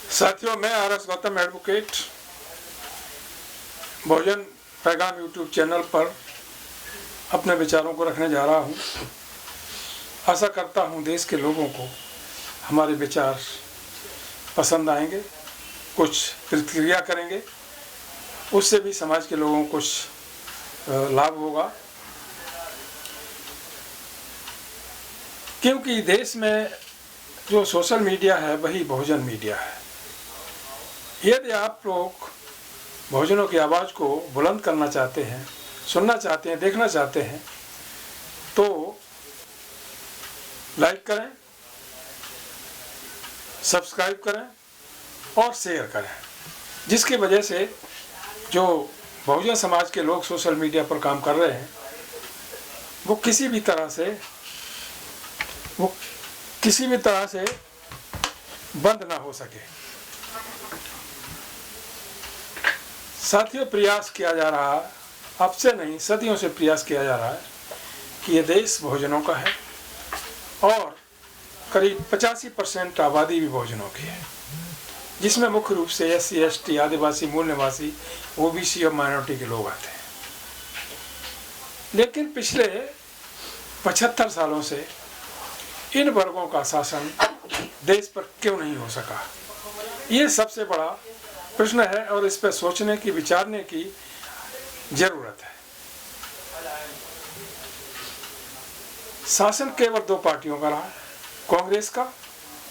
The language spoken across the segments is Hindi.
साथियों, मैं आर.एस. गौतम एडवोकेट बहुजन पैगाम यूट्यूब चैनल पर अपने विचारों को रखने जा रहा हूं। आशा करता हूं देश के लोगों को हमारे विचार पसंद आएंगे, कुछ प्रतिक्रिया करेंगे, उससे भी समाज के लोगों को कुछ लाभ होगा। क्योंकि देश में जो सोशल मीडिया है वही बहुजन मीडिया है। यदि आप लोग बहुजनों की आवाज़ को बुलंद करना चाहते हैं, सुनना चाहते हैं, देखना चाहते हैं, तो लाइक करें, सब्सक्राइब करें और शेयर करें, जिसकी वजह से जो बहुजन समाज के लोग सोशल मीडिया पर काम कर रहे हैं वो किसी भी तरह से बंद ना हो सके। साथियों, प्रयास किया जा रहा है, अब से नहीं सदियों से प्रयास किया जा रहा है कि ये देश बहुजनों का है और करीब 85% आबादी भी बहुजनों की है, जिसमें मुख्य रूप से SC, ST, आदिवासी, मूल निवासी, OBC और माइनॉरिटी के लोग आते हैं। लेकिन पिछले 75 सालों से इन वर्गों का शासन देश पर क्यों नहीं हो सका, ये सबसे बड़ा प्रश्न है और इस पर सोचने की, विचारने की जरूरत है। शासन केवल 2 पार्टियों का रहा, कांग्रेस का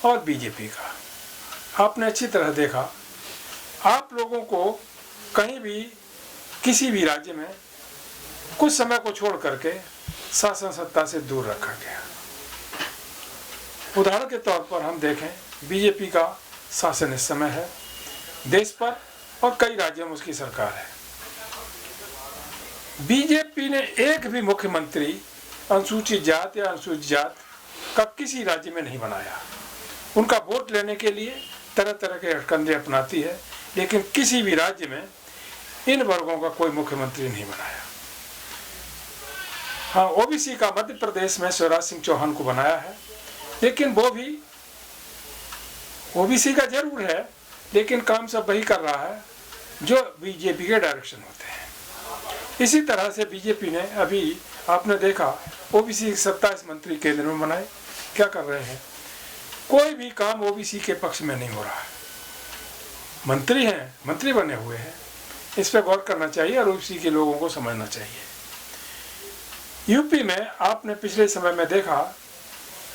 और बीजेपी का। आपने अच्छी तरह देखा, आप लोगों को कहीं भी किसी भी राज्य में कुछ समय को छोड़ करके शासन सत्ता से दूर रखा गया। उदाहरण के तौर पर हम देखें, बीजेपी का शासन इस समय है देश पर और कई राज्यों में उसकी सरकार है। बीजेपी ने एक भी मुख्यमंत्री अनुसूचित जात या अनुसूचित जात का किसी राज्य में नहीं बनाया। उनका वोट लेने के लिए तरह तरह के हटकंडे अपनाती है, लेकिन किसी भी राज्य में इन वर्गों का कोई मुख्यमंत्री नहीं बनाया। हाँ, OBC का मध्य प्रदेश में शिवराज सिंह चौहान को बनाया है, लेकिन वो भी OBC का जरूर है, लेकिन काम सब वही कर रहा है जो बीजेपी के डायरेक्शन होते हैं। इसी तरह से बीजेपी ने अभी आपने देखा OBC के 27 मंत्री केंद्र में बनाए। क्या कर रहे हैं? कोई भी काम OBC के पक्ष में नहीं हो रहा है। मंत्री हैं, मंत्री बने हुए हैं, इस पर गौर करना चाहिए और OBC के लोगों को समझना चाहिए। यूपी में आपने पिछले समय में देखा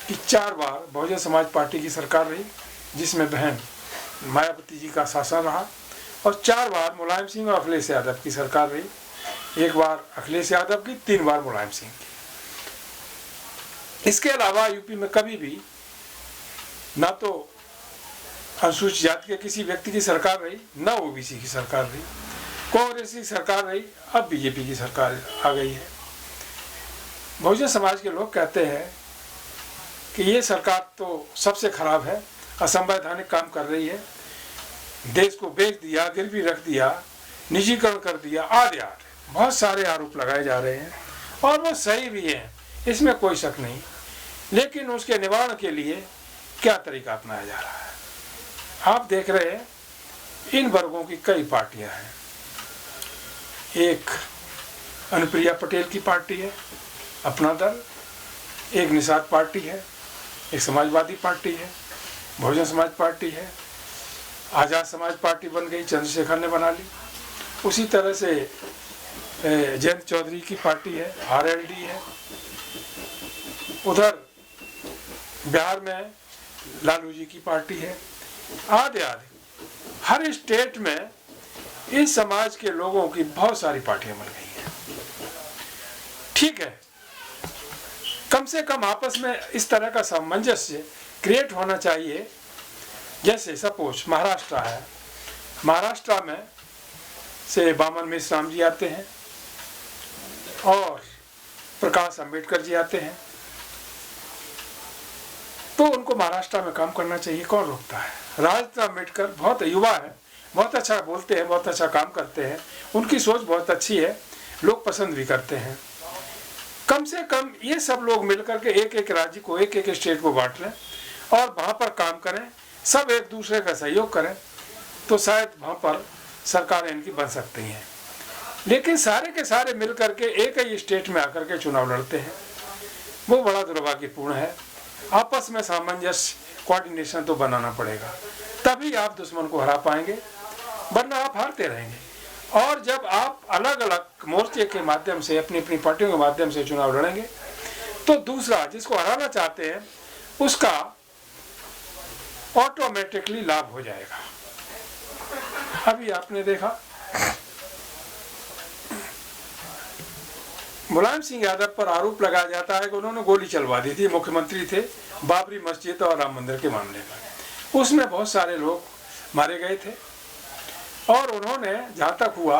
कि 4 बार बहुजन समाज पार्टी की सरकार रही, जिसमें बहन मायावती जी का शासन रहा, और 4 बार मुलायम सिंह और अखिलेश यादव की सरकार रही। 1 बार अखिलेश यादव की, 3 बार मुलायम सिंह की। इसके अलावा यूपी में कभी भी ना तो अनुसूचित जाति के किसी व्यक्ति की सरकार रही, ना OBC की सरकार रही। कांग्रेस की सरकार रही, अब बीजेपी की सरकार आ गई है। बहुजन समाज के लोग कहते हैं कि ये सरकार तो सबसे खराब है, असंवैधानिक काम कर रही है, देश को बेच दिया, गिरवी रख दिया, निजीकरण कर दिया, आदि बहुत सारे आरोप लगाए जा रहे हैं और वो सही भी हैं, इसमें कोई शक नहीं। लेकिन उसके निवारण के लिए क्या तरीका अपनाया जा रहा है? आप देख रहे हैं इन वर्गों की कई पार्टियां हैं। एक अनुप्रिया पटेल की पार्टी है, अपना दल, एक निषाद पार्टी है, एक समाजवादी पार्टी है, बहुजन समाज पार्टी है, आज़ाद समाज पार्टी बन गई, चंद्रशेखर ने बना ली। उसी तरह से जयंत चौधरी की पार्टी है, RLD है। उधर बिहार में लालू जी की पार्टी है, आदि आदि। हर स्टेट में इस समाज के लोगों की बहुत सारी पार्टियां बन गई हैं। ठीक है, कम से कम आपस में इस तरह का सामंजस्य क्रिएट होना चाहिए। जैसे सपोज महाराष्ट्र है, महाराष्ट्र में से वामन मेश्राम जी आते हैं और प्रकाश अंबेडकर जी आते हैं, तो उनको महाराष्ट्र में काम करना चाहिए। कौन रोकता है? राज अंबेडकर बहुत युवा है, बहुत अच्छा बोलते हैं, बहुत अच्छा काम करते हैं, उनकी सोच बहुत अच्छी है, लोग पसंद भी करते हैं। कम से कम ये सब लोग मिलकर के एक एक राज्य को, एक एक स्टेट को बांट लें और वहाँ पर काम करें, सब एक दूसरे का सहयोग करें तो शायद वहाँ पर सरकारें इनकी बन सकती हैं। लेकिन सारे के सारे मिल करके एक ही स्टेट में आकर के चुनाव लड़ते हैं, वो बड़ा दुर्भाग्यपूर्ण है। आपस में सामंजस्य, कोऑर्डिनेशन तो बनाना पड़ेगा, तभी आप दुश्मन को हरा पाएंगे, वरना आप हारते रहेंगे। और जब आप अलग अलग मोर्चे के माध्यम से, अपनी अपनी पार्टियों के माध्यम से चुनाव लड़ेंगे तो दूसरा जिसको हराना चाहते हैं उसका ऑटोमेटिकली लाभ हो जाएगा। अभी आपने देखा मुलायम सिंह यादव पर आरोप लगाया जाता है कि उन्होंने गोली चलवा दी थी, मुख्यमंत्री थे, बाबरी मस्जिद और राम मंदिर के मामले में। उसमें बहुत सारे लोग मारे गए थे और उन्होंने जहाँ तक हुआ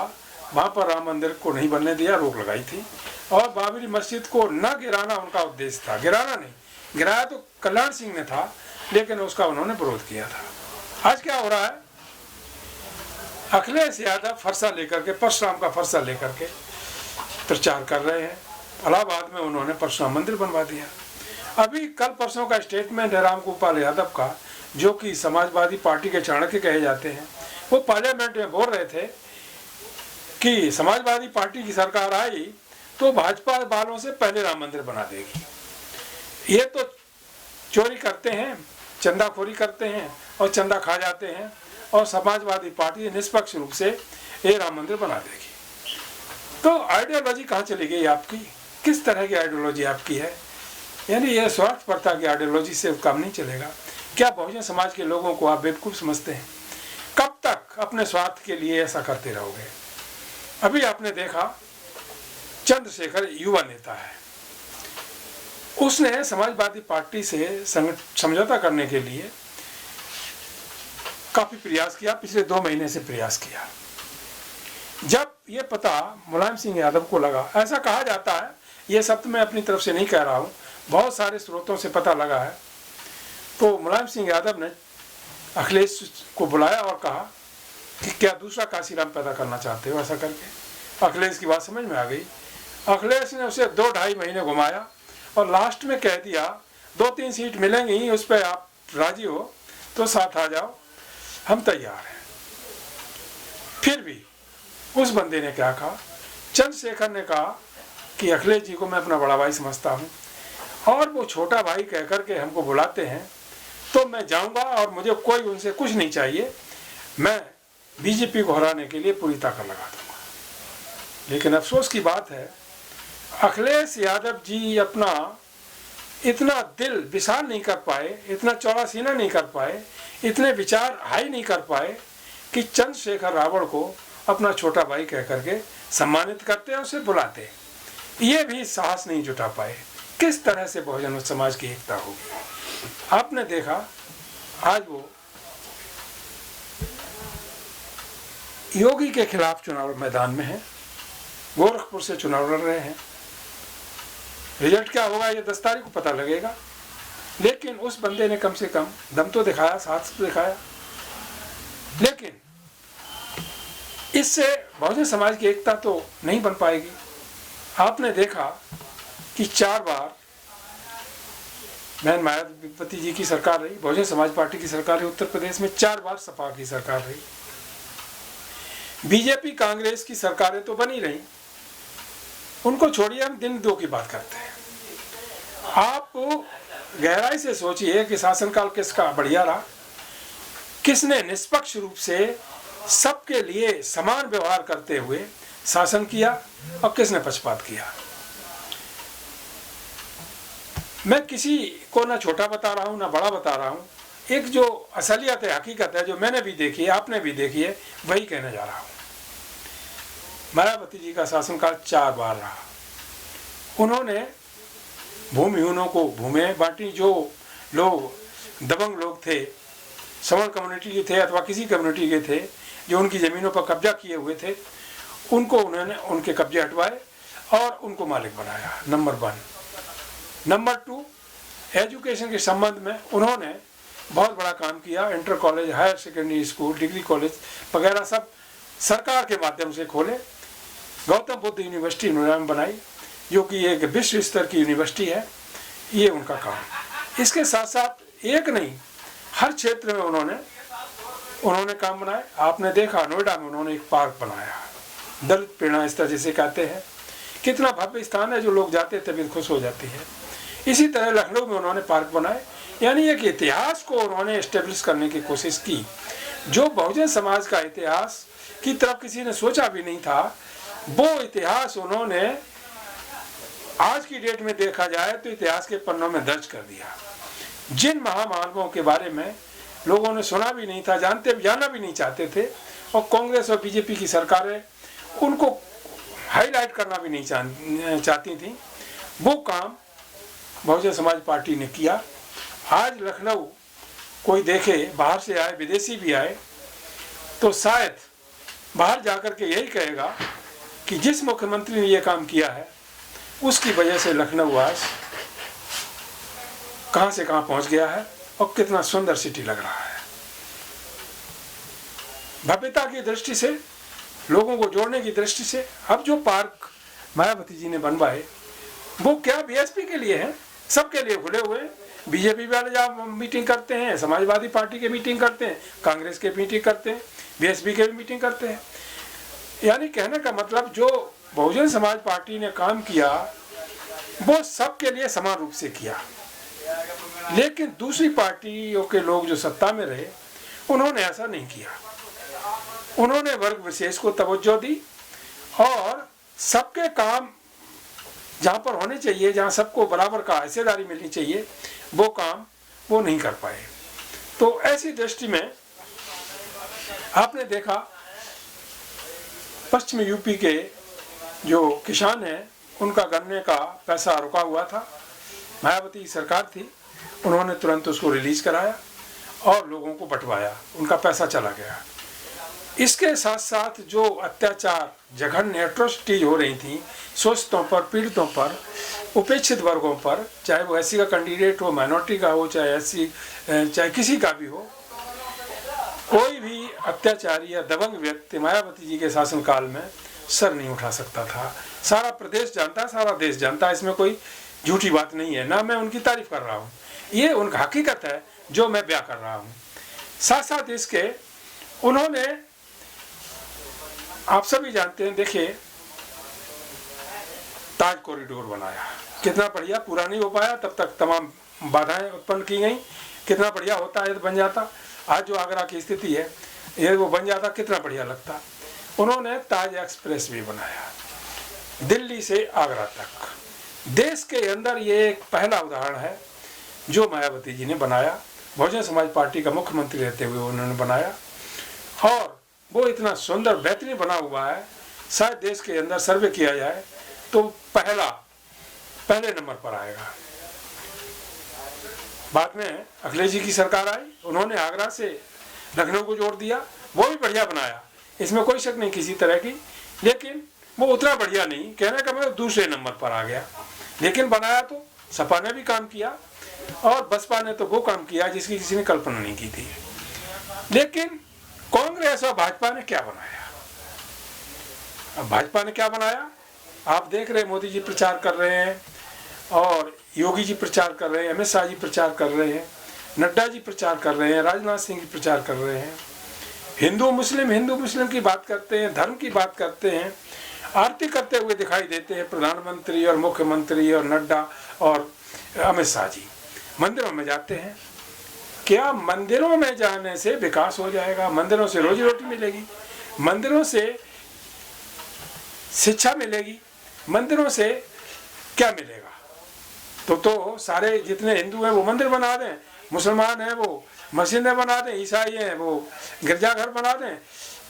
वहाँ पर राम मंदिर को नहीं बनने दिया, रोक लगाई थी। और बाबरी मस्जिद को न गिराना उनका उद्देश्य था, गिराना नहीं, गिराया तो कल्याण सिंह ने था, लेकिन उसका उन्होंने विरोध किया था। आज क्या हो रहा है, अखिलेश यादव फरसा लेकर के, परशुराम का फरसा लेकर के प्रचार कर रहे हैं। इलाहाबाद में उन्होंने परशुराम मंदिर बनवा दिया। अभी कल परसों का स्टेटमेंट है राम गोपाल यादव का, जो कि समाजवादी पार्टी के चाणक्य कहे जाते हैं। वो पार्लियामेंट में बोल रहे थे कि समाजवादी पार्टी की सरकार आई तो भाजपा वालों से पहले राम मंदिर बना देगी। ये तो चोरी करते हैं, चंदाखोरी करते हैं और चंदा खा जाते हैं, और समाजवादी पार्टी निष्पक्ष रूप से ये राम मंदिर बना देगी। तो आइडियोलॉजी कहाँ चली गई आपकी? किस तरह की आइडियोलॉजी आपकी है? यानी ये स्वार्थपरता की आइडियोलॉजी से काम नहीं चलेगा। क्या बहुजन समाज के लोगों को आप बेवकूफ़ समझते हैं? कब तक अपने स्वार्थ के लिए ऐसा करते रहोगे? अभी आपने देखा चंद्रशेखर युवा नेता है, उसने समाजवादी पार्टी से समझौता करने के लिए काफी प्रयास किया, पिछले 2 महीने से प्रयास किया। जब ये पता मुलायम सिंह यादव को लगा, ऐसा कहा जाता है, ये सब तो मैं अपनी तरफ से नहीं कह रहा हूँ, बहुत सारे स्रोतों से पता लगा है, तो मुलायम सिंह यादव ने अखिलेश को बुलाया और कहा कि क्या दूसरा काशीराम पैदा करना चाहते हो? ऐसा करके अखिलेश की बात समझ में आ गई। अखिलेश ने उसे 2-2.5 महीने घुमाया और लास्ट में कह दिया 2-3 सीट मिलेंगी, उस पर आप राजी हो तो साथ आ जाओ, हम तैयार हैं। फिर भी उस बंदे ने क्या कहा, चंद्रशेखर ने कहा कि अखिलेश जी को मैं अपना बड़ा भाई समझता हूँ और वो छोटा भाई कह कर के हमको बुलाते हैं तो मैं जाऊँगा और मुझे कोई उनसे कुछ नहीं चाहिए, मैं बीजेपी को हराने के लिए पूरी ताकत लगा दूँगा। लेकिन अफसोस की बात है, अखिलेश यादव जी अपना इतना दिल विशाल नहीं कर पाए, इतना चौड़ा सीना नहीं कर पाए, इतने विचार हाई नहीं कर पाए कि चंद्रशेखर रावण को अपना छोटा भाई कह करके सम्मानित करते हैं, उसे बुलाते। ये भी साहस नहीं जुटा पाए। किस तरह से बहुजन समाज की एकता होगी? आपने देखा आज वो योगी के खिलाफ चुनाव मैदान में है, गोरखपुर से चुनाव लड़ रहे हैं। रिजल्ट क्या होगा ये 10 तारीख को पता लगेगा, लेकिन उस बंदे ने कम से कम दम तो दिखाया, साहस तो दिखाया। लेकिन इससे बहुजन समाज की एकता तो नहीं बन पाएगी। आपने देखा कि 4 बार बहन मायावती जी की सरकार रही, बहुजन समाज पार्टी की सरकार रही, उत्तर प्रदेश में 4 बार सपा की सरकार रही, बीजेपी कांग्रेस की सरकारें तो बनी रही। उनको छोड़िए, हम दिन 2 की बात करते हैं। आप गहराई से सोचिए कि शासनकाल किसका बढ़िया रहा, किसने निष्पक्ष रूप से सबके लिए समान व्यवहार करते हुए शासन किया और किसने पक्षपात किया। मैं किसी को ना छोटा बता रहा हूँ ना बड़ा बता रहा हूँ, एक जो असलियत है, हकीकत है, जो मैंने भी देखी है, आपने भी देखी है, वही कहने जा रहा हूँ। मायावती जी का शासनकाल 4 बार रहा। उन्होंने भूमिहीनों को भूमि बांटी। जो लोग दबंग लोग थे, सवर्ण कम्युनिटी के थे अथवा किसी कम्युनिटी के थे, जो उनकी ज़मीनों पर कब्जा किए हुए थे, उनको उन्होंने उनके कब्जे हटवाए और उनको मालिक बनाया। नंबर 1। नंबर 2, एजुकेशन के संबंध में उन्होंने बहुत बड़ा काम किया। Inter college, higher secondary school, degree college वगैरह सब सरकार के माध्यम से खोले। गौतम बुद्ध यूनिवर्सिटी उन्होंने बनाई, जो कि एक विश्व स्तर की यूनिवर्सिटी है। ये उनका काम। इसके साथ साथ एक नहीं, हर क्षेत्र में उन्होंने काम बनाए। आपने देखा नोएडा में उन्होंने एक पार्क बनाया, दलित प्रेरणा स्थल जिसे कहते हैं, कितना भव्य स्थान है, जो लोग जाते तबीयत खुश हो जाती है। इसी तरह लखनऊ में उन्होंने पार्क बनाए, यानी एक इतिहास को उन्होंने एस्टेब्लिश करने की कोशिश की, जो बहुजन समाज का इतिहास की तरफ किसी ने सोचा भी नहीं था। वो इतिहास उन्होंने आज की डेट में देखा जाए तो इतिहास के पन्नों में दर्ज कर दिया। जिन महामानवों के बारे में लोगों ने सुना भी नहीं था, जानना भी नहीं चाहते थे, और कांग्रेस और बीजेपी की सरकारें उनको हाईलाइट करना भी नहीं चाहती थी, वो काम बहुजन समाज पार्टी ने किया। आज लखनऊ कोई देखे, बाहर से आए, विदेशी भी आए, तो शायद बाहर जाकर के यही कहेगा कि जिस मुख्यमंत्री ने ये काम किया है उसकी वजह से लखनऊ आज कहां से कहां पहुंच गया है और कितना सुंदर सिटी लग रहा है। भव्यता की दृष्टि से, लोगों को जोड़ने की दृष्टि से अब जो पार्क मायावती जी ने बनवाए वो क्या बीएसपी के लिए है, सबके लिए खुले हुए हैं। बीजेपी वाले जहाँ मीटिंग करते हैं, समाजवादी पार्टी के मीटिंग करते हैं, कांग्रेस के मीटिंग करते हैं, बीएसपी के भी मीटिंग करते हैं। यानी कहने का मतलब जो बहुजन समाज पार्टी ने काम किया वो सबके लिए समान रूप से किया। लेकिन दूसरी पार्टियों के लोग जो सत्ता में रहे उन्होंने ऐसा नहीं किया। उन्होंने वर्ग विशेष को तवज्जो दी और सबके काम जहाँ पर होने चाहिए, जहाँ सबको बराबर का हिस्सेदारी मिलनी चाहिए, वो काम वो नहीं कर पाए। तो ऐसी दृष्टि में आपने देखा पश्चिम यूपी के जो किसान हैं उनका गन्ने का पैसा रुका हुआ था। मायावती सरकार थी, उन्होंने तुरंत उसको रिलीज कराया और लोगों को बंटवाया, उनका पैसा चला गया। इसके साथ साथ जो अत्याचार, जघन्य एट्रोसिटीज हो रही थी शोषितों पर, पीड़ितों पर, उपेक्षित वर्गों पर, चाहे वो एससी का कैंडिडेट हो, माइनॉरिटी का हो, चाहे किसी का भी हो, कोई भी अत्याचारी या दबंग व्यक्ति मायावती जी के शासनकाल में सर नहीं उठा सकता था। सारा प्रदेश जानता, सारा देश जानता, इसमें कोई झूठी बात नहीं है, ना मैं उनकी तारीफ कर रहा हूँ, ये उनका हकीकत है जो मैं बयां कर रहा हूँ। साथ साथ इसके उन्होंने, आप सभी जानते हैं, देखिए ताज कॉरिडोर बनाया, कितना बढ़िया, पूरा नहीं हो पाया, तब तक तमाम बाधाएं उत्पन्न की गई। कितना बढ़िया होता है तो बन जाता, आज जो आगरा की स्थिति है ये वो बन जाता, कितना बढ़िया लगता। उन्होंने ताज एक्सप्रेस भी बनाया, दिल्ली से आगरा तक। देश के अंदर ये एक पहला उदाहरण है जो मायावती जी ने बनाया, बहुजन समाज पार्टी का मुख्यमंत्री रहते हुए उन्होंने बनाया, और वो इतना सुंदर बेहतरीन बना हुआ है, शायद देश के अंदर सर्वे किया जाए तो पहले नंबर पर आएगा। बाद में अखिलेश जी की सरकार आई, उन्होंने आगरा से लखनऊ को जोड़ दिया, वो भी बढ़िया बनाया, इसमें कोई शक नहीं किसी तरह की, लेकिन वो उतना बढ़िया नहीं, कहने का मतलब दूसरे नंबर पर आ गया। लेकिन बनाया तो सपा ने भी काम किया और बसपा ने तो वो काम किया जिसकी किसी ने कल्पना नहीं की थी। लेकिन कांग्रेस और भाजपा ने क्या बनाया? अब भाजपा ने क्या बनाया आप देख रहे हैं, मोदी जी प्रचार कर रहे हैं और योगी जी प्रचार कर रहे हैं, अमित शाह जी प्रचार कर रहे हैं, नड्डा जी प्रचार कर रहे हैं, राजनाथ सिंह जी प्रचार कर रहे हैं, हिंदू मुस्लिम की बात करते हैं, धर्म की बात करते हैं, आरती करते हुए दिखाई देते हैं प्रधानमंत्री और मुख्यमंत्री और नड्डा और अमित शाह जी। मंदिरों में जाते हैं, क्या मंदिरों में जाने से विकास हो जाएगा? मंदिरों से रोजी रोटी मिलेगी, मंदिरों से शिक्षा मिलेगी, मंदिरों से क्या मिलेगा? तो सारे जितने हिंदू हैं वो मंदिर बना दें, मुसलमान हैं वो मस्जिदें बना दें, ईसाई हैं वो गिरजाघर बना दें,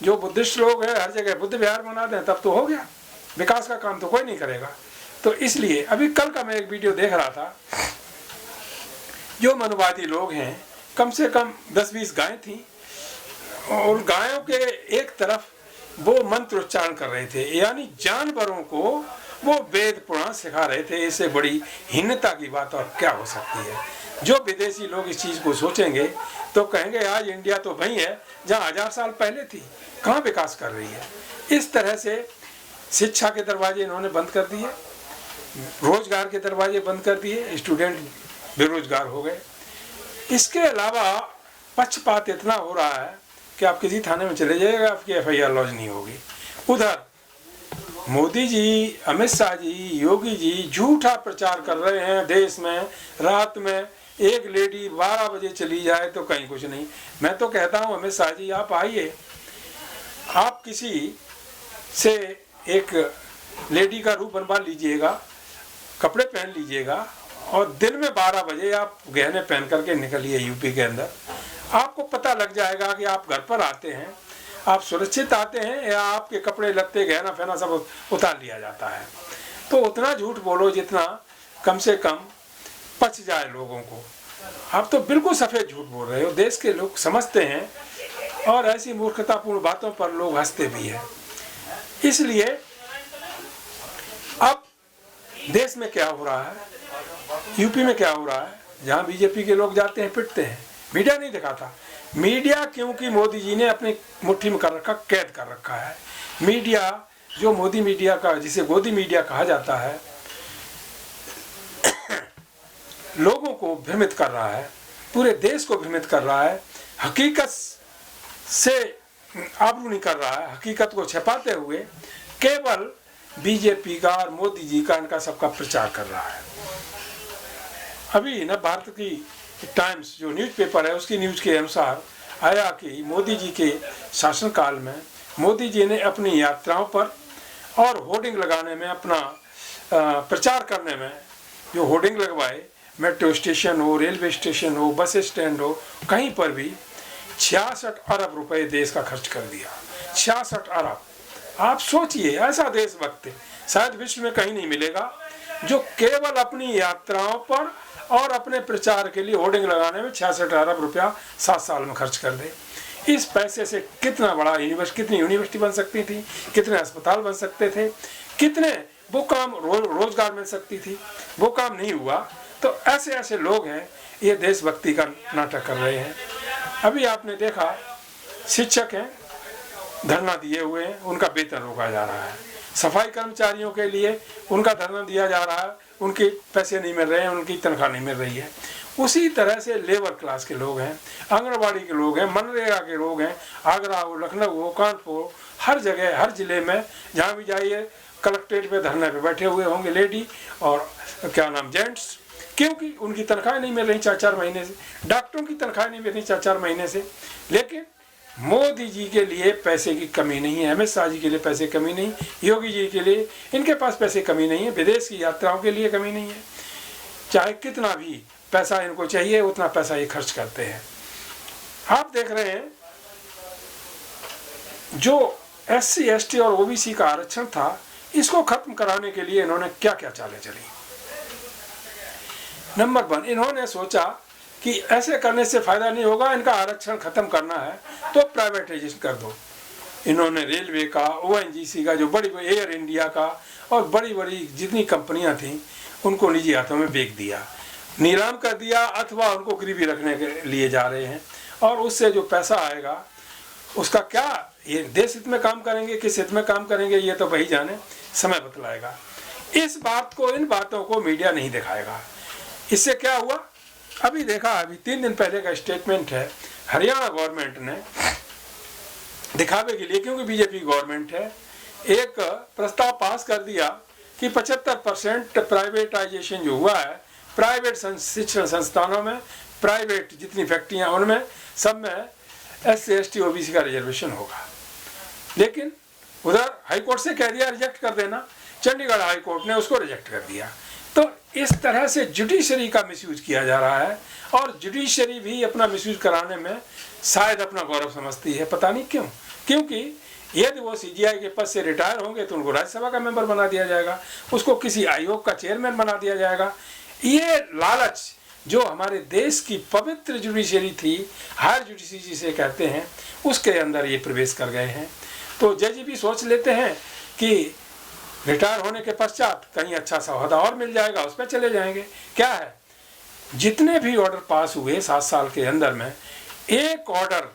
जो बुद्धिस्ट लोग हैं हर जगह बुद्ध विहार बना दें, तब तो हो गया। विकास का काम तो कोई नहीं करेगा। तो इसलिए अभी कल का मैं एक वीडियो देख रहा था, जो मनुवादी लोग हैं, कम से कम 10-20 गायें थी और गायों के एक तरफ वो मंत्र उच्चारण कर रहे थे, यानी जानवरों को वो वेद पुराण सिखा रहे थे। इससे बड़ी हीनता की बात और क्या हो सकती है? जो विदेशी लोग इस चीज़ को सोचेंगे तो कहेंगे आज इंडिया तो वही है जहाँ 1000 साल पहले थी, कहाँ विकास कर रही है। इस तरह से शिक्षा के दरवाजे इन्होंने बंद कर दिए, रोजगार के दरवाजे बंद कर दिए, स्टूडेंट बेरोजगार हो गए। इसके अलावा पक्षपात इतना हो रहा है कि आप किसी थाने में चले जाइएगा, आपकी FIR लॉन्च नहीं होगी। उधर मोदी जी, अमित शाह जी, योगी जी झूठा प्रचार कर रहे हैं देश में। रात में एक लेडी 12 बजे चली जाए तो कहीं कुछ नहीं। मैं तो कहता हूं अमित शाह जी, आप आइए, आप किसी से एक लेडी का रूप बनवा लीजिएगा, कपड़े पहन लीजिएगा और दिन में 12 बजे आप गहने पहन करके निकलिए यूपी के अंदर। आपको पता लग जाएगा कि आप घर पर आते हैं, आप सुरक्षित आते हैं या आपके कपड़े लत्ते गहना फहना सब उतार लिया जाता है। तो उतना झूठ बोलो जितना कम से कम पच जाए लोगों को। आप तो बिल्कुल सफ़ेद झूठ बोल रहे हो, देश के लोग समझते हैं और ऐसी मूर्खतापूर्ण बातों पर लोग हंसते भी हैं। इसलिए अब देश में क्या हो रहा है, यूपी में क्या हो रहा है, जहाँ बीजेपी के लोग जाते हैं पिटते हैं, मीडिया नहीं दिखाता। मीडिया क्योंकि मोदी जी ने अपनी मुट्ठी में कर रखा, कैद कर रखा है। मीडिया जो मोदी मीडिया का, जिसे गोदी मीडिया कहा जाता है, लोगों को भ्रमित कर रहा है, पूरे देश को भ्रमित कर रहा है, हकीकत से आबरू नहीं कर रहा है, हकीकत को छिपाते हुए केवल बीजेपी का और मोदी जी का, इनका सबका प्रचार कर रहा है। अभी न भारत की टाइम्स जो न्यूज़पेपर है उसकी न्यूज़ के अनुसार आया कि मोदी जी के शासनकाल में मोदी जी ने अपनी यात्राओं पर और होर्डिंग लगाने में, अपना प्रचार करने में जो होर्डिंग लगवाए, मेट्रो स्टेशन हो, रेलवे स्टेशन हो, बस स्टैंड हो, कहीं पर भी 66 अरब रुपए देश का खर्च कर दिया। 66 अरब। आप सोचिए, ऐसा देशभक्त शायद विश्व में कहीं नहीं मिलेगा जो केवल अपनी यात्राओं पर और अपने प्रचार के लिए होर्डिंग लगाने में 66 अरब रुपया 7 साल में खर्च कर दे। इस पैसे से कितना बड़ा कितनी यूनिवर्सिटी बन सकती थी, कितने अस्पताल बन सकते थे, कितने वो काम रोजगार मिल सकती थी, वो काम नहीं हुआ। तो ऐसे ऐसे लोग हैं, ये देशभक्ति का नाटक कर रहे हैं। अभी आपने देखा शिक्षक हैं, धरना दिए हुए हैं, उनका वेतन रोका जा रहा है। सफाई कर्मचारियों के लिए उनका धरना दिया जा रहा है, उनके पैसे नहीं मिल रहे हैं, उनकी तनख्वाह नहीं मिल रही है। उसी तरह से लेबर क्लास के लोग हैं, आंगनबाड़ी के लोग हैं, मनरेगा के लोग हैं, आगरा हो, लखनऊ हो, कानपुर, हर जगह, हर जिले में जहाँ भी जाइए कलेक्ट्रेट पे धरने पे बैठे हुए होंगे लेडी और क्या नाम जेंट्स, क्योंकि उनकी तनख्वाह नहीं मिल रही 4-4 महीने से। डॉक्टरों की तनख्वाह नहीं मिल रही 4-4 महीने से। लेकिन मोदी जी के लिए पैसे की कमी नहीं है, अमित शाह जी के लिए पैसे कमी नहीं, योगी जी के लिए, इनके पास पैसे कमी नहीं है, विदेश की यात्राओं के लिए कमी नहीं है। चाहे कितना भी पैसा इनको चाहिए उतना पैसा ये खर्च करते हैं। आप देख रहे हैं जो SC ST और OBC का आरक्षण था, इसको खत्म कराने के लिए इन्होंने क्या क्या चालें चली। नंबर 1, इन्होंने सोचा कि ऐसे करने से फायदा नहीं होगा, इनका आरक्षण खत्म करना है तो प्राइवेटाइजेशन कर दो। इन्होंने रेलवे का, ONGC का, जो बड़ी एयर इंडिया का और बड़ी बड़ी जितनी कंपनियां थीं उनको निजी हाथों में बेच दिया, नीलाम कर दिया, अथवा उनको गिरवी रखने के लिए जा रहे हैं। और उससे जो पैसा आएगा उसका क्या, ये देश हित में काम करेंगे, किस हित में काम करेंगे, ये तो वही जाने, समय बतलाएगा। इस बात को, इन बातों को मीडिया नहीं दिखाएगा। इससे क्या हुआ, अभी देखा, अभी 3 दिन पहले का स्टेटमेंट है, हरियाणा गवर्नमेंट ने दिखावे के लिए, क्योंकि बीजेपी गवर्नमेंट है, एक प्रस्ताव पास कर दिया कि 75% प्राइवेटाइजेशन जो हुआ है, प्राइवेट शिक्षण संस्थानों में, प्राइवेट जितनी फैक्ट्रियां उनमें सब में SC ST OBC का रिजर्वेशन होगा। लेकिन उधर हाईकोर्ट से कह दिया रिजेक्ट कर देना, चंडीगढ़ हाईकोर्ट ने उसको रिजेक्ट कर दिया। तो इस तरह से जुडिशरी का मिसयूज किया जा रहा है और जुडिशरी भी अपना मिसयूज कराने में शायद अपना गौरव समझती है, पता नहीं क्यों। क्योंकि यदि वो CGI के पद से रिटायर होंगे तो उनको राज्यसभा का मेंबर बना दिया जाएगा, उसको किसी आयोग का चेयरमैन बना दिया जाएगा। ये लालच जो हमारे देश की पवित्र जुडिशरी थी, हायर जुडिशरी जिसे कहते हैं, उसके अंदर ये प्रवेश कर गए हैं। तो जज भी सोच लेते हैं कि रिटायर होने के पश्चात कहीं अच्छा सा ओहदा और मिल जाएगा, उस पर चले जाएंगे। क्या है, जितने भी ऑर्डर पास हुए 7 साल के अंदर में, एक ऑर्डर,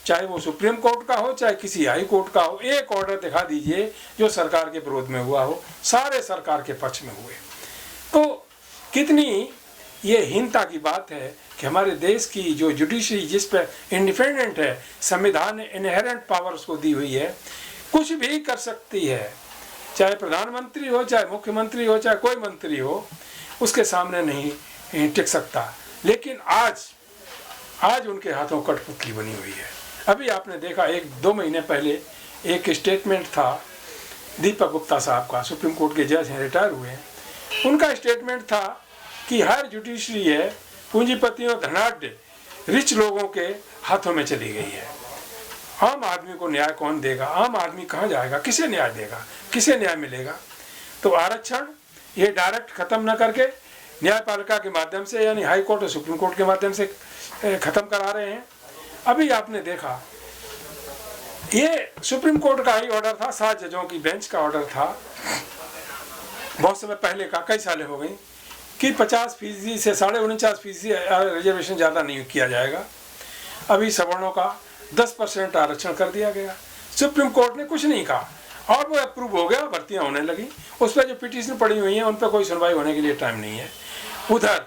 चाहे वो सुप्रीम कोर्ट का हो चाहे किसी हाई कोर्ट का हो, एक ऑर्डर दिखा दीजिए जो सरकार के विरोध में हुआ हो, सारे सरकार के पक्ष में हुए। तो कितनी ये हीनता की बात है कि हमारे देश की जो जुडिशरी जिस पर इंडिपेंडेंट है, संविधान ने इनहेरेंट पावर उसको दी हुई है, कुछ भी कर सकती है, चाहे प्रधानमंत्री हो, चाहे मुख्यमंत्री हो, चाहे कोई मंत्री हो, उसके सामने नहीं टिक सकता। लेकिन आज उनके हाथों कठपुतली बनी हुई है। अभी आपने देखा 1-2 महीने पहले एक स्टेटमेंट था दीपक गुप्ता साहब का, सुप्रीम कोर्ट के जज हैं, रिटायर हुए हैं। उनका स्टेटमेंट था कि हर जुडिशरी है पूंजीपतियों, धनाढ्य, रिच लोगों के हाथों में चली गई है। आम आदमी को न्याय कौन देगा? आम आदमी कहाँ जाएगा? किसे न्याय देगा? किसे न्याय मिलेगा? तो आरक्षण ये डायरेक्ट खत्म न करके न्यायपालिका के माध्यम से, यानी हाई कोर्ट और सुप्रीम कोर्ट के माध्यम से खत्म करा रहे हैं। अभी आपने देखा ये सुप्रीम कोर्ट का ही ऑर्डर था, 7 जजों की बेंच का ऑर्डर था बहुत समय पहले का, कई साल हो गई, कि 50% से 49.5% रिजर्वेशन ज़्यादा नहीं किया जाएगा। अभी सवर्णों का 10% आरक्षण कर दिया गया। सुप्रीम कोर्ट ने कुछ नहीं कहा और वो अप्रूव हो गया, भर्तियाँ होने लगी। उस पर जो पिटीशन पड़ी हुई हैं उन पर कोई सुनवाई होने के लिए टाइम नहीं है। उधर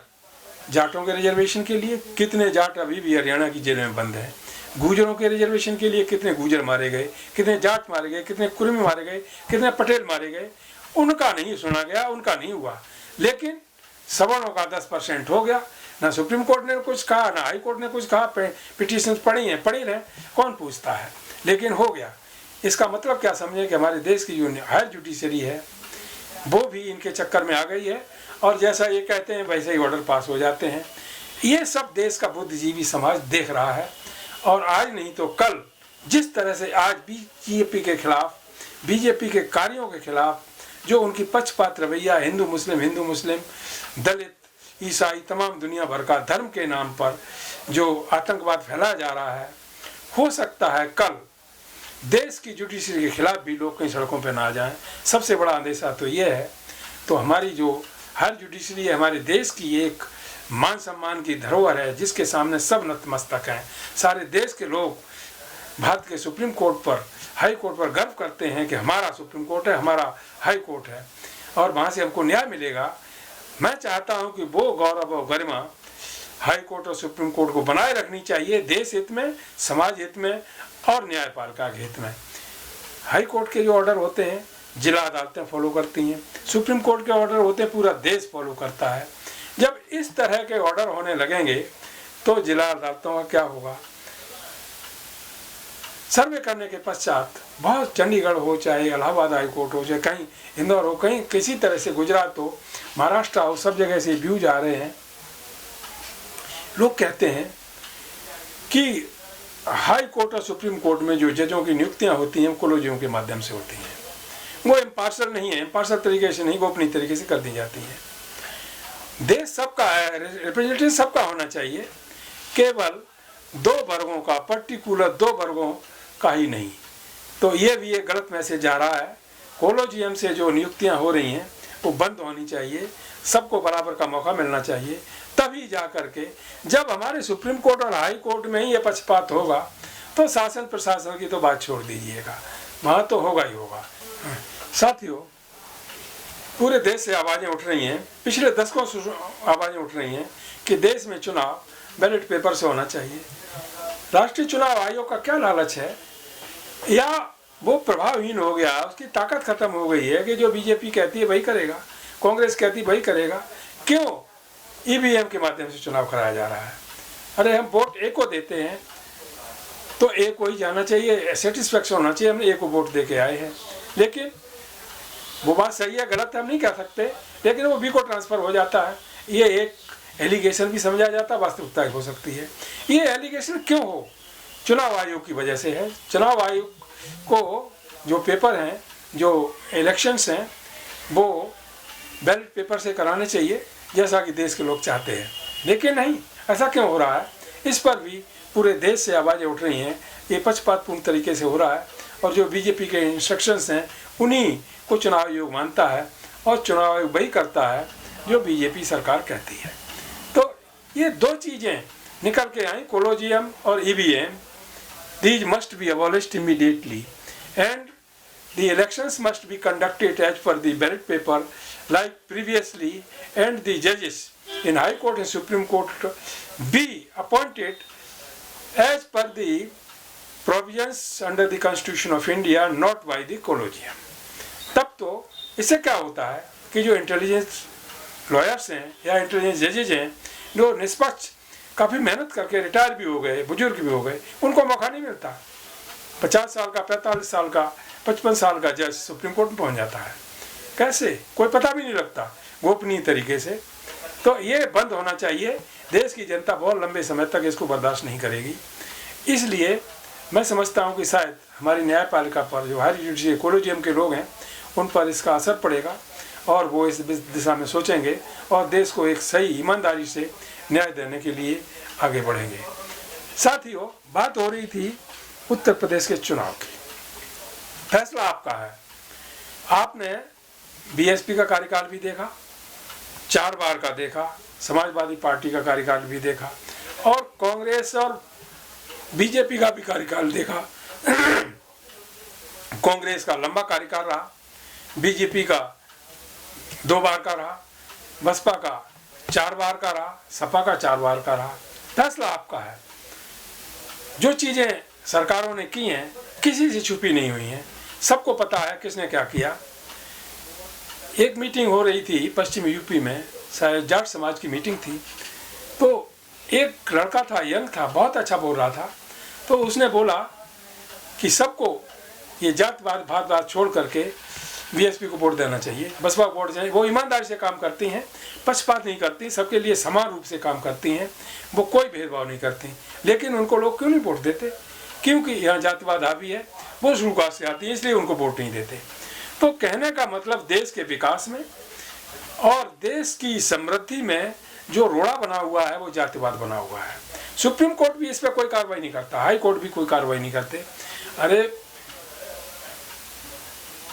जाटों के रिजर्वेशन के लिए कितने जाट अभी भी हरियाणा की जेल में बंद हैं। गुजरों के रिजर्वेशन के लिए कितने गुजर मारे गए, कितने जाट मारे गए, कितने कुर्मी मारे गए, कितने पटेल मारे गए। उनका नहीं सुना गया, उनका नहीं हुआ। लेकिन सवर्णों का 10% हो गया। ना सुप्रीम कोर्ट ने कुछ कहा, ना हाई कोर्ट ने कुछ कहा। पिटीशन पड़ी रहे, कौन पूछता है, लेकिन हो गया। इसका मतलब क्या समझे कि हमारे देश की जो हायर जुडिशरी है वो भी इनके चक्कर में आ गई है, और जैसा ये कहते हैं वैसे ही ऑर्डर पास हो जाते हैं। ये सब देश का बुद्धिजीवी समाज देख रहा है, और आज नहीं तो कल जिस तरह से आज बीजेपी के खिलाफ, बीजेपी के कार्यों के खिलाफ जो उनकी पक्षपात रवैया, हिंदू मुस्लिम, दलित, ईसाई, तमाम दुनिया भर का धर्म के नाम पर जो आतंकवाद फैलाया जा रहा है, हो सकता है कल देश की जुडिशरी के खिलाफ भी लोग कहीं सड़कों पर ना जाएं। सबसे बड़ा अंदेशा तो ये है। तो हमारी जो हर जुडिशरी है हमारे देश की एक मान सम्मान की धरोहर है, जिसके सामने सब नतमस्तक हैं। सारे देश के लोग भारत के सुप्रीम कोर्ट पर, हाई कोर्ट पर गर्व करते हैं कि हमारा सुप्रीम कोर्ट है, हमारा हाई कोर्ट है, और वहाँ से हमको न्याय मिलेगा। मैं चाहता हूँ कि वो गौरव और गरिमा हाई कोर्ट और सुप्रीम कोर्ट को बनाए रखनी चाहिए, देश हित में, समाज हित में और न्यायपालिका के हित में। हाई कोर्ट के जो ऑर्डर होते हैं जिला अदालतें फॉलो करती हैं, सुप्रीम कोर्ट के ऑर्डर होते हैं पूरा देश फॉलो करता है। जब इस तरह के ऑर्डर होने लगेंगे तो जिला अदालतों का क्या होगा? सर्वे करने के पश्चात बहुत, चंडीगढ़ हो, चाहे इलाहाबाद हाई कोर्ट हो, चाहे कहीं इंदौर हो, कहीं किसी तरह से गुजरात हो, महाराष्ट्र हो, सब जगह से व्यूज आ रहे हैं। लोग कहते हैं कि हाई कोर्ट और सुप्रीम कोर्ट में जो जजों की नियुक्तियां होती हैं कॉलेजियों के माध्यम से होती हैं। वो इम्पार्शल नहीं है, इम्पार्शल तरीके से नहीं, गोपनीय तरीके से कर दी जाती है। देश सबका है, रिप्रेजेंटेटिव सबका होना चाहिए, केवल 2 वर्गों का, पर्टिकुलर 2 वर्गों का ही नहीं। तो ये भी एक गलत मैसेज जा रहा है। कॉलेजियम से जो नियुक्तियां हो रही हैं वो बंद होनी चाहिए, सबको बराबर का मौका मिलना चाहिए। तभी जा करके जब हमारे सुप्रीम कोर्ट और हाई कोर्ट में ही ये पक्षपात होगा तो शासन प्रशासन की तो बात छोड़ दीजिएगा, वहाँ तो होगा ही होगा। साथियों, पूरे देश से आवाज़ें उठ रही हैं, पिछले दशकों से आवाज़ें उठ रही हैं कि देश में चुनाव बैलेट पेपर से होना चाहिए। राष्ट्रीय चुनाव आयोग का क्या लालच है, या वो प्रभावहीन हो गया, उसकी ताकत खत्म हो गई है कि जो बीजेपी कहती है वही करेगा, कांग्रेस कहती है वही करेगा। क्यों? ईवीएम के माध्यम से चुनाव कराया जा रहा है। अरे हम वोट एक को देते हैं तो एक को ही जाना चाहिए, सेटिस्फेक्शन होना चाहिए, हमने एक को वोट दे के आए हैं। लेकिन वो बात सही है गलत है हम नहीं कह सकते, लेकिन वो बी को ट्रांसफ़र हो जाता है। ये एक एलिगेशन भी समझा जाता है, वास्तविकता हो सकती है। ये एलिगेशन क्यों हो? चुनाव आयोग की वजह से है। चुनाव आयोग को जो पेपर हैं, जो इलेक्शंस हैं, वो बैलेट पेपर से कराने चाहिए जैसा कि देश के लोग चाहते हैं। लेकिन नहीं, ऐसा क्यों हो रहा है? इस पर भी पूरे देश से आवाज़ें उठ रही हैं। ये पक्षपातपूर्ण तरीके से हो रहा है, और जो बीजेपी के इंस्ट्रक्शंस हैं उन्हीं को चुनाव आयोग मानता है, और चुनाव आयोग वही करता है जो बीजेपी सरकार कहती है। तो ये 2 चीज़ें निकल के आई, कॉलेजियम और EVM. These must be abolished immediately, and the elections must be conducted as per the ballot paper like previously, and the judges in High Court and Supreme Court be appointed as per the provisions under the Constitution of India, not by the collegium. तब तो इससे क्या होता है कि जो इंटेलिजेंस लॉयर्स हैं या इंटेलिजेंस जजेज हैं, जो निष्पक्ष काफ़ी मेहनत करके रिटायर भी हो गए, बुजुर्ग भी हो गए, उनको मौका नहीं मिलता। 50 साल का, 45 साल का, 55 साल का जज सुप्रीम कोर्ट में पहुंच जाता है। कैसे? कोई पता भी नहीं लगता गोपनीय तरीके से। तो ये बंद होना चाहिए। देश की जनता बहुत लंबे समय तक इसको बर्दाश्त नहीं करेगी। इसलिए मैं समझता हूँ कि शायद हमारी न्यायपालिका पर, जो हायर जुडिशियल कोलेजियम के लोग हैं, उन पर इसका असर पड़ेगा और वो इस दिशा में सोचेंगे और देश को एक सही ईमानदारी से न्याय देने के लिए आगे बढ़ेंगे। साथियों, बात हो रही थी उत्तर प्रदेश के चुनाव की। फैसला आपका है। आपने बीएसपी का कार्यकाल भी देखा, 4 बार का देखा, समाजवादी पार्टी का कार्यकाल भी देखा और कांग्रेस और बीजेपी का भी कार्यकाल देखा। कांग्रेस का लंबा कार्यकाल रहा, बीजेपी का 2 बार का रहा, बसपा का 4 बार का रहा, सपा का 4 बार का रहा। फैसला आपका है। जो चीज़ें सरकारों ने की हैं किसी से छुपी नहीं हुई हैं, सबको पता है किसने क्या किया। एक मीटिंग हो रही थी पश्चिम यूपी में, शायद जाट समाज की मीटिंग थी। तो एक लड़का था, यंग था, बहुत अच्छा बोल रहा था। तो उसने बोला कि सबको ये जातवाद भातवाद छोड़ करके बीएसपी को वोट देना चाहिए, बसपा को वोट चाहिए। वो ईमानदारी से काम करती हैं, पक्षपात नहीं करती, सबके लिए समान रूप से काम करती हैं, वो कोई भेदभाव नहीं करती। लेकिन उनको लोग क्यों नहीं वोट देते? क्योंकि यहाँ जातिवाद हावी है, वो शुरुआत से आती है, इसलिए उनको वोट नहीं देते। तो कहने का मतलब देश के विकास में और देश की समृद्धि में जो रोड़ा बना हुआ है वो जातिवाद बना हुआ है। सुप्रीम कोर्ट भी इस पर कोई कार्रवाई नहीं करता, हाई कोर्ट भी कोई कार्रवाई नहीं करते। अरे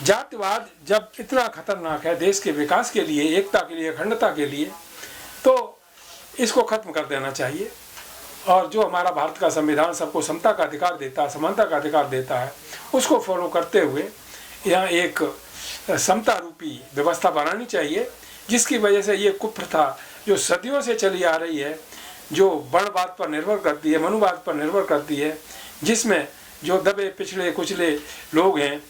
जातिवाद जब इतना खतरनाक है देश के विकास के लिए, एकता के लिए, अखंडता के लिए, तो इसको खत्म कर देना चाहिए। और जो हमारा भारत का संविधान सबको समता का अधिकार देता है, समानता का अधिकार देता है, उसको फॉलो करते हुए यहाँ एक समता रूपी व्यवस्था बनानी चाहिए, जिसकी वजह से ये कुप्रथा जो सदियों से चली आ रही है, जो वर्णवाद पर निर्भर करती है, मनुवाद पर निर्भर करती है, जिसमें जो दबे पिछड़े कुचले लोग हैं,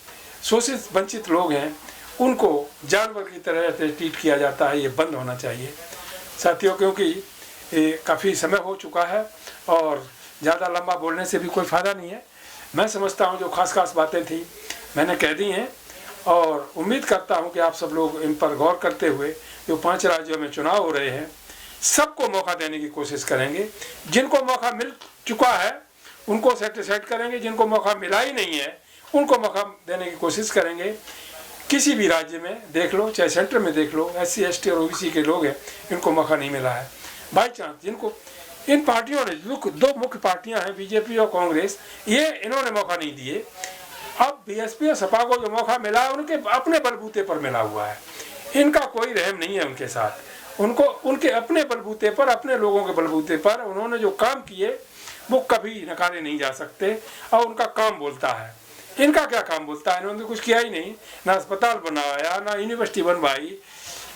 शोषित वंचित लोग हैं, उनको जानवर की तरह से ट्रीट किया जाता है, ये बंद होना चाहिए साथियों। क्योंकि काफ़ी समय हो चुका है और ज़्यादा लंबा बोलने से भी कोई फ़ायदा नहीं है। मैं समझता हूँ जो खास बातें थी मैंने कह दी हैं और उम्मीद करता हूँ कि आप सब लोग इन पर गौर करते हुए जो 5 राज्यों में चुनाव हो रहे हैं, सबको मौका देने की कोशिश करेंगे। जिनको मौका मिल चुका है उनको सेटिस्फाइड करेंगे, जिनको मौका मिला ही नहीं है उनको मौका देने की कोशिश करेंगे। किसी भी राज्य में देख लो, चाहे सेंटर में देख लो, SC ST और OBC के लोग हैं, इनको मौका नहीं मिला है। बाई चांस जिनको इन पार्टियों ने, 2 मुख्य पार्टियां हैं बीजेपी और कांग्रेस, ये इन्होंने मौका नहीं दिए। अब बीएसपी और सपा को जो मौका मिला है उनके अपने बलबूते पर मिला हुआ है, इनका कोई रहम नहीं है उनके साथ। उनको उनके अपने बलबूते पर, अपने लोगों के बलबूते पर उन्होंने जो काम किए वो कभी नकारे नहीं जा सकते और उनका काम बोलता है। इनका क्या काम बोलता है? इन्होंने कुछ किया ही नहीं, ना अस्पताल बनवाया, ना यूनिवर्सिटी बनवाई।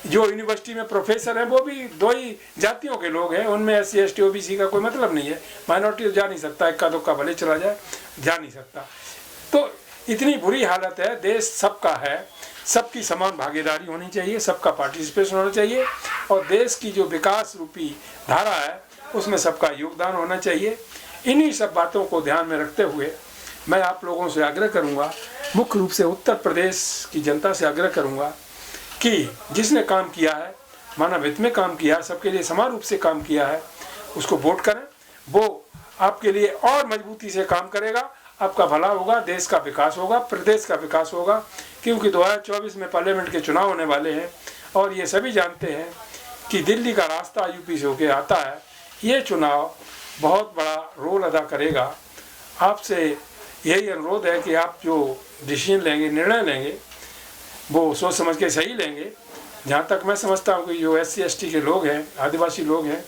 जो यूनिवर्सिटी में प्रोफेसर हैं वो भी 2 ही जातियों के लोग हैं, उनमें SC ST OBC का कोई मतलब नहीं है। माइनॉरिटी जा नहीं सकता, इक्का दुक्का भले चला जाए, जा नहीं सकता। तो इतनी बुरी हालत है, देश सबका है, सबकी समान भागीदारी होनी चाहिए, सबका पार्टिसिपेशन होना चाहिए और देश की जो विकास रूपी धारा है उसमें सबका योगदान होना चाहिए। इन्हीं सब बातों को ध्यान में रखते हुए मैं आप लोगों से आग्रह करूंगा, मुख्य रूप से उत्तर प्रदेश की जनता से आग्रह करूंगा कि जिसने काम किया है, मानव हित में काम किया है, सबके लिए समान रूप से काम किया है, उसको वोट करें। वो आपके लिए और मजबूती से काम करेगा, आपका भला होगा, देश का विकास होगा, प्रदेश का विकास होगा। क्योंकि 2024 में पार्लियामेंट के चुनाव होने वाले हैं और ये सभी जानते हैं कि दिल्ली का रास्ता यूपी से होके आता है। ये चुनाव बहुत बड़ा रोल अदा करेगा। आपसे यही अनुरोध है कि आप जो डिसीजन लेंगे, निर्णय लेंगे, वो सोच समझ के सही लेंगे। जहाँ तक मैं समझता हूँ कि जो SC ST के लोग हैं, आदिवासी लोग हैं,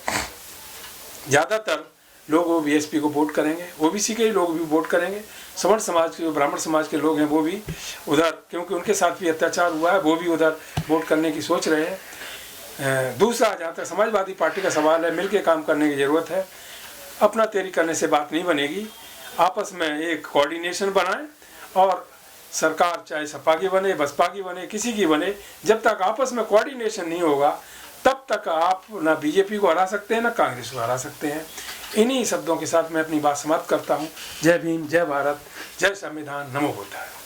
ज़्यादातर लोग वो BSP को वोट करेंगे, OBC के ही लोग भी वोट करेंगे, सवर्ण समाज के, जो ब्राह्मण समाज के लोग हैं वो भी उधर, क्योंकि उनके साथ भी अत्याचार हुआ है, वो भी उधर वोट करने की सोच रहे हैं। दूसरा, जहाँ तक समाजवादी पार्टी का सवाल है, मिलकर काम करने की ज़रूरत है। अपना तेरी करने से बात नहीं बनेगी। आपस में एक कोऑर्डिनेशन बनाएं और सरकार चाहे सपा की बने, बसपा की बने, किसी की बने, जब तक आपस में कोऑर्डिनेशन नहीं होगा तब तक आप ना बीजेपी को हरा सकते हैं ना कांग्रेस को हरा सकते हैं। इन्हीं शब्दों के साथ मैं अपनी बात समाप्त करता हूँ। जय भीम, जय भारत, जय संविधान, नमो बुद्धाय।